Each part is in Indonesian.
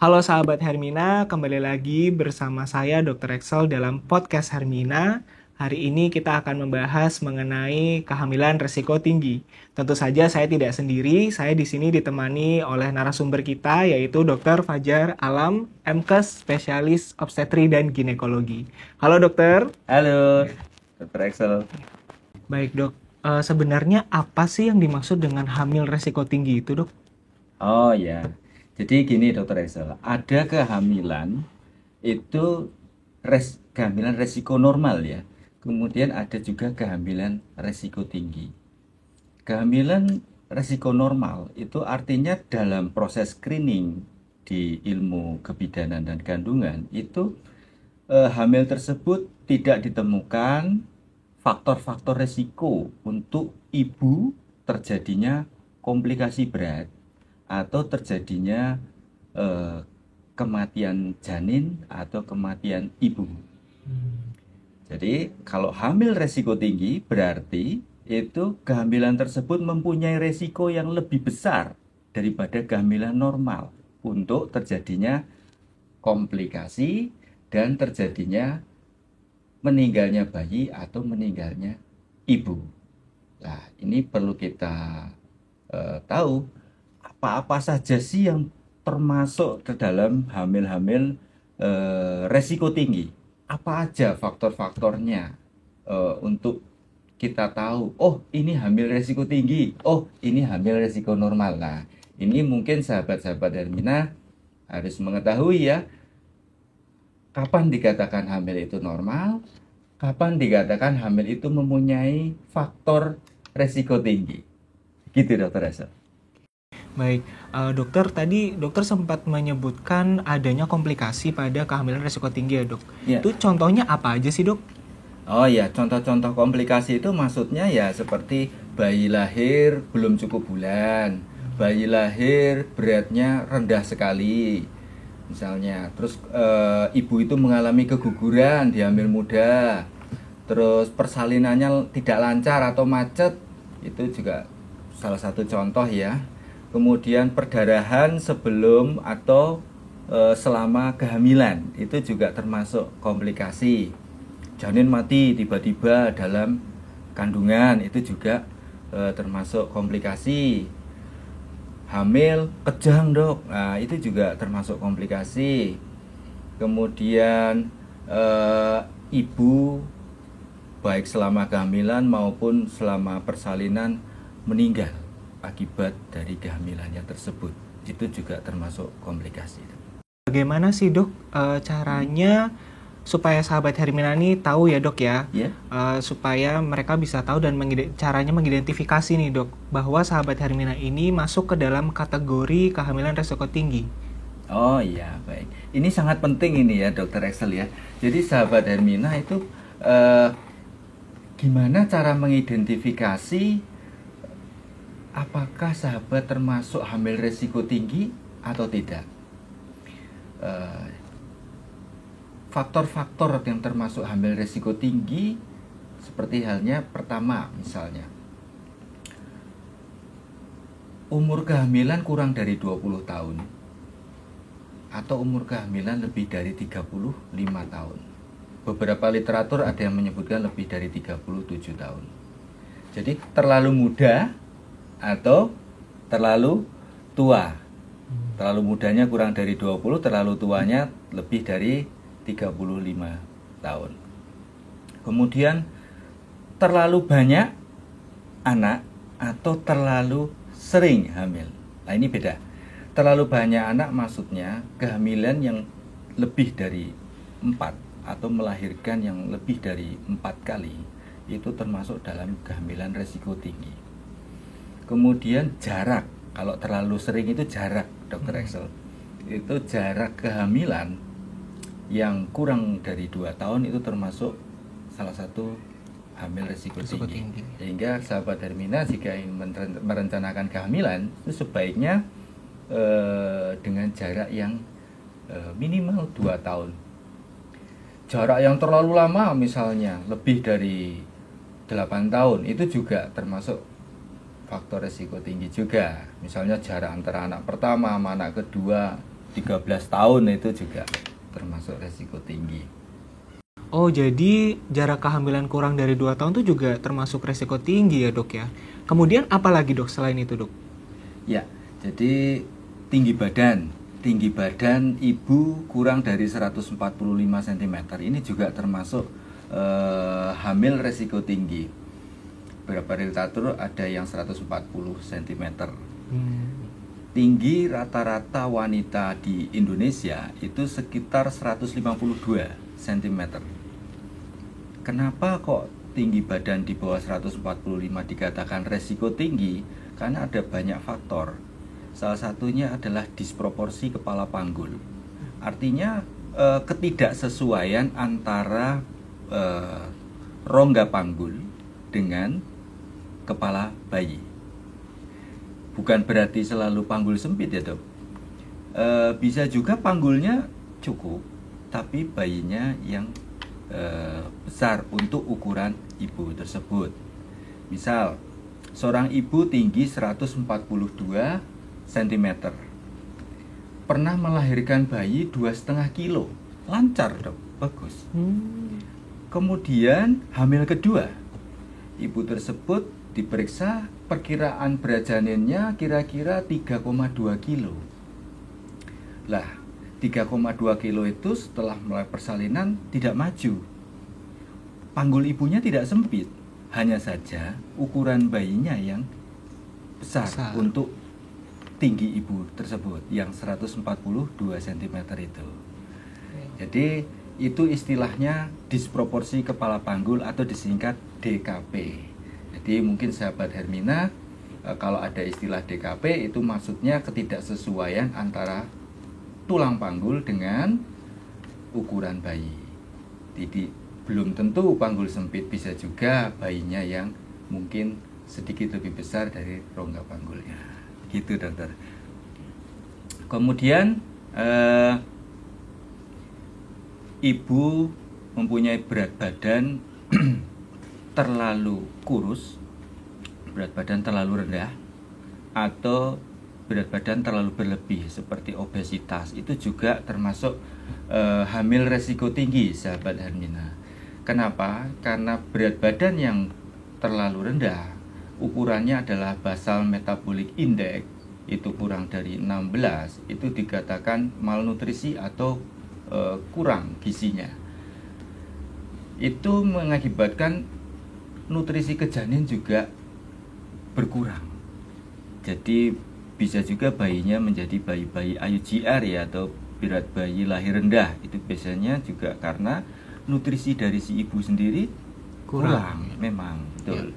Halo sahabat Hermina, kembali lagi bersama saya Dr. Excel dalam podcast Hermina. Hari ini kita akan membahas mengenai kehamilan risiko tinggi. Tentu saja saya tidak sendiri, saya di sini ditemani oleh narasumber kita yaitu Dr. Fajar Alam, MKes spesialis obstetri dan ginekologi. Halo dokter. Halo, Dr. Excel. Baik dok, sebenarnya apa sih yang dimaksud dengan hamil risiko tinggi itu dok? Oh ya, jadi gini Dr. Excel, ada kehamilan itu kehamilan resiko normal ya. Kemudian ada juga kehamilan resiko tinggi. Kehamilan resiko normal itu artinya dalam proses screening di ilmu kebidanan dan kandungan itu hamil tersebut tidak ditemukan faktor-faktor resiko untuk ibu terjadinya komplikasi berat atau terjadinya kematian janin atau kematian ibu. Jadi kalau hamil resiko tinggi berarti itu kehamilan tersebut mempunyai resiko yang lebih besar daripada kehamilan normal untuk terjadinya komplikasi dan terjadinya meninggalnya bayi atau meninggalnya ibu. Nah, ini perlu kita tahu apa-apa saja sih yang termasuk ke dalam hamil-hamil resiko tinggi. Apa aja faktor-faktornya untuk kita tahu, oh ini hamil resiko tinggi, oh ini hamil resiko normal. Nah, ini mungkin sahabat-sahabat Hermina harus mengetahui ya, kapan dikatakan hamil itu normal, kapan dikatakan hamil itu mempunyai faktor resiko tinggi. Gitu Dokter Esa. Baik, dokter tadi dokter sempat menyebutkan adanya komplikasi pada kehamilan risiko tinggi ya dok. Ya. Itu contohnya apa aja sih dok? Oh ya, contoh-contoh komplikasi itu maksudnya ya seperti bayi lahir belum cukup bulan, bayi lahir beratnya rendah sekali, misalnya. Terus ibu itu mengalami keguguran di hamil muda, terus persalinannya tidak lancar atau macet, itu juga salah satu contoh ya. Kemudian perdarahan sebelum atau selama kehamilan, itu juga termasuk komplikasi. Janin mati tiba-tiba dalam kandungan, itu juga termasuk komplikasi. Hamil kejang dok, nah itu juga termasuk komplikasi. Kemudian ibu baik selama kehamilan maupun selama persalinan meninggal akibat dari kehamilannya tersebut, itu juga termasuk komplikasi. Bagaimana sih dok caranya supaya sahabat Hermina ini tahu ya dok ya, supaya mereka bisa tahu dan caranya mengidentifikasi nih dok bahwa sahabat Hermina ini masuk ke dalam kategori kehamilan resiko tinggi. Oh iya, baik. Ini sangat penting ini ya Dokter Excel ya. Jadi sahabat Hermina itu gimana cara mengidentifikasi apakah sahabat termasuk hamil resiko tinggi atau tidak? Faktor-faktor yang termasuk hamil resiko tinggi seperti halnya pertama misalnya umur kehamilan kurang dari 20 tahun atau umur kehamilan lebih dari 35 tahun. Beberapa literatur ada yang menyebutkan lebih dari 37 tahun. Jadi terlalu muda atau terlalu tua. Terlalu mudanya kurang dari 20, terlalu tuanya lebih dari 35 tahun. Kemudian terlalu banyak anak atau terlalu sering hamil. Nah ini beda. Terlalu banyak anak maksudnya kehamilan yang lebih dari 4 atau melahirkan yang lebih dari 4 kali, itu termasuk dalam kehamilan resiko tinggi. Kemudian jarak, kalau terlalu sering itu jarak Dokter Excel, itu jarak kehamilan yang kurang dari 2 tahun itu termasuk salah satu hamil resiko tinggi. Sehingga sahabat Hermina jika ingin merencanakan kehamilan itu sebaiknya dengan jarak yang minimal 2 tahun. Jarak yang terlalu lama misalnya lebih dari 8 tahun itu juga termasuk faktor resiko tinggi juga. Misalnya jarak antara anak pertama sama anak kedua 13 tahun itu juga termasuk resiko tinggi. Oh, jadi jarak kehamilan kurang dari 2 tahun itu juga termasuk resiko tinggi ya, Dok ya. Kemudian apa lagi, Dok, selain itu, Dok? Ya, jadi tinggi badan. Tinggi badan ibu kurang dari 145 cm. Ini juga termasuk hamil resiko tinggi. Beberapa literatur ada yang 140 cm. Tinggi rata-rata wanita di Indonesia itu sekitar 152 cm. Kenapa kok tinggi badan di bawah 145 dikatakan resiko tinggi? Karena ada banyak faktor. Salah satunya adalah disproporsi kepala panggul. Artinya ketidaksesuaian antara rongga panggul dengan kepala bayi. Bukan berarti selalu panggul sempit ya, Dok. Bisa juga panggulnya cukup, tapi bayinya yang besar untuk ukuran ibu tersebut. Misal, seorang ibu tinggi 142 cm, pernah melahirkan bayi 2,5 kilo, lancar, Dok, bagus. Kemudian hamil kedua, ibu tersebut diperiksa, perkiraan berat janinnya kira-kira 3,2 kilo. Lah, 3,2 kilo itu setelah mulai persalinan tidak maju. Panggul ibunya tidak sempit, hanya saja ukuran bayinya yang besar. Untuk tinggi ibu tersebut yang 142 cm itu. Jadi itu istilahnya disproporsi kepala panggul atau disingkat DKP. Jadi mungkin sahabat Hermina, kalau ada istilah DKP itu maksudnya ketidaksesuaian antara tulang panggul dengan ukuran bayi. Jadi belum tentu panggul sempit, bisa juga bayinya yang mungkin sedikit lebih besar dari rongga panggulnya. Gitu, dokter. Kemudian ibu mempunyai berat badan terlalu kurus, berat badan terlalu rendah, atau berat badan terlalu berlebih seperti obesitas, itu juga termasuk hamil resiko tinggi, sahabat Hermina. Kenapa? Karena berat badan yang terlalu rendah, ukurannya adalah basal metabolic index, itu kurang dari 16, itu dikatakan malnutrisi atau kurang gizinya. Itu mengakibatkan nutrisi ke janin juga berkurang. Jadi bisa juga bayinya menjadi bayi-bayi IUGR ya, atau berat bayi lahir rendah. Itu biasanya juga karena nutrisi dari si ibu sendiri kurang. Memang betul.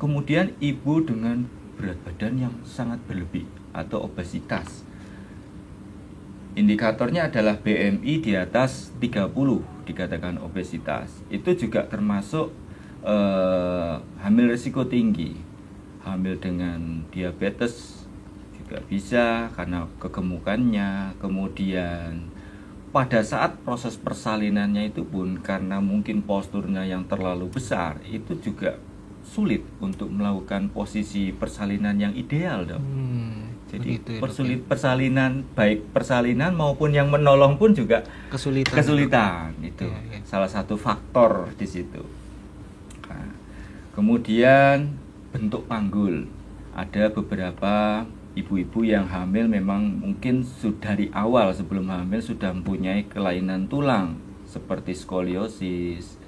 Kemudian ibu dengan berat badan yang sangat berlebih atau obesitas. Indikatornya adalah BMI di atas 30, dikatakan obesitas. Itu juga termasuk hamil risiko tinggi. Hamil dengan diabetes juga bisa karena kegemukannya. Kemudian pada saat proses persalinannya itu pun karena mungkin posturnya yang terlalu besar, itu juga sulit untuk melakukan posisi persalinan yang ideal, Dok. Jadi persalinan, baik persalinan maupun yang menolong pun juga kesulitan. Itu salah satu faktor di situ. Nah, kemudian bentuk panggul, ada beberapa ibu-ibu yang hamil memang mungkin sudah dari awal sebelum hamil sudah mempunyai kelainan tulang seperti skoliosis,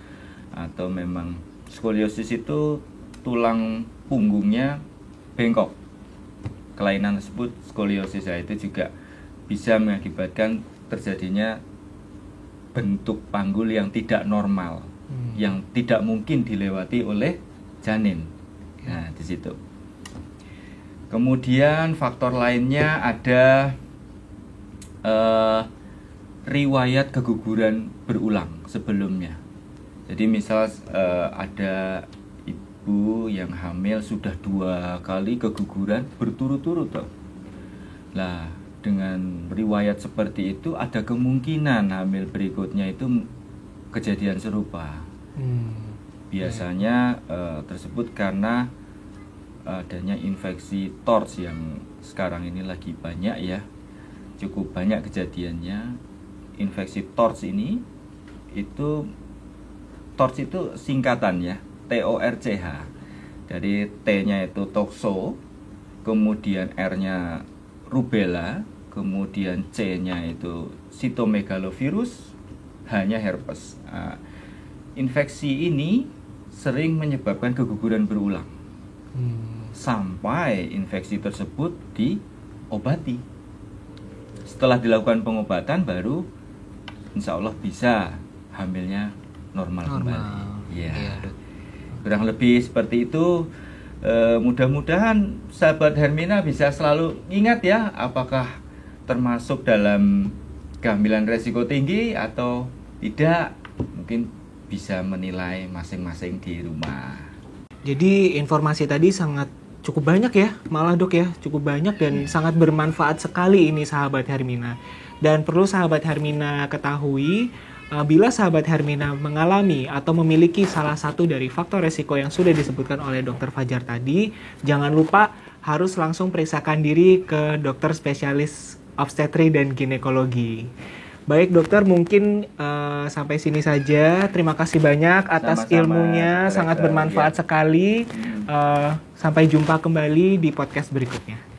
atau memang skoliosis itu tulang punggungnya bengkok. Kelainan tersebut skoliosis itu juga bisa mengakibatkan terjadinya bentuk panggul yang tidak normal, yang tidak mungkin dilewati oleh janin. Nah, di situ. Kemudian faktor lainnya ada riwayat keguguran berulang sebelumnya. Jadi misal ada ibu yang hamil sudah 2 kali keguguran berturut-turut, toh. Lah, dengan riwayat seperti itu ada kemungkinan hamil berikutnya itu kejadian serupa. Biasanya tersebut karena adanya infeksi TORS yang sekarang ini lagi banyak ya. cukup banyak kejadiannya. Infeksi TORCH ini itu, TORCH itu singkatan ya, TORCH. Dari T-nya itu toxo, kemudian R-nya rubella, kemudian C-nya itu cytomegalovirus, H-nya herpes. Nah, infeksi ini sering menyebabkan keguguran berulang sampai infeksi tersebut diobati. Setelah dilakukan pengobatan baru insya Allah bisa hamilnya normal kembali. Ya, Dok. kurang lebih seperti itu. Mudah-mudahan sahabat Hermina bisa selalu ingat ya, apakah termasuk dalam kehamilan resiko tinggi atau tidak. Mungkin bisa menilai masing-masing di rumah. Jadi informasi tadi cukup banyak ya, malah Dok ya, cukup banyak dan sangat bermanfaat sekali ini sahabat Hermina. Dan perlu sahabat Hermina ketahui, bila sahabat Hermina mengalami atau memiliki salah satu dari faktor resiko yang sudah disebutkan oleh Dr. Fajar tadi, jangan lupa harus langsung periksakan diri ke dokter spesialis obstetri dan ginekologi. Baik dokter, mungkin sampai sini saja. Terima kasih banyak atas Sama-sama, ilmunya, Dr. sangat Excel. bermanfaat sekali. Sampai jumpa kembali di podcast berikutnya.